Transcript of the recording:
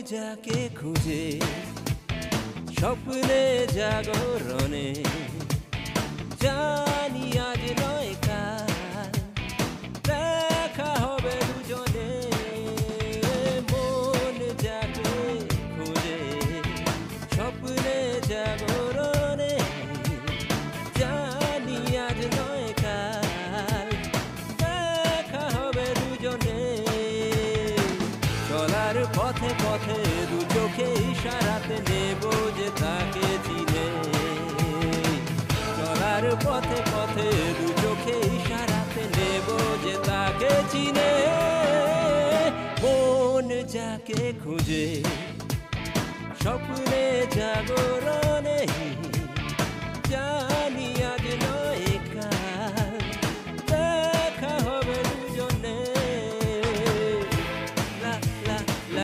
যাকে খুঁজে স্বপ্নে জাগরণে জানি আজ নয় কাল দেখা হবে দুজনে মন যাকে খুঁজে স্বপ্নে জাগরণে জানি আজ নয় কাল দেখা হবে দুজনে চলার পথে পথে দু চোখে ইশারাতে নেব যে তাকে চিনে চলার পথে পথে দু চোখে ইশারাতে নেব যে তাকে চিনে মন যাকে খুঁজে স্বপ্নে জাগরণে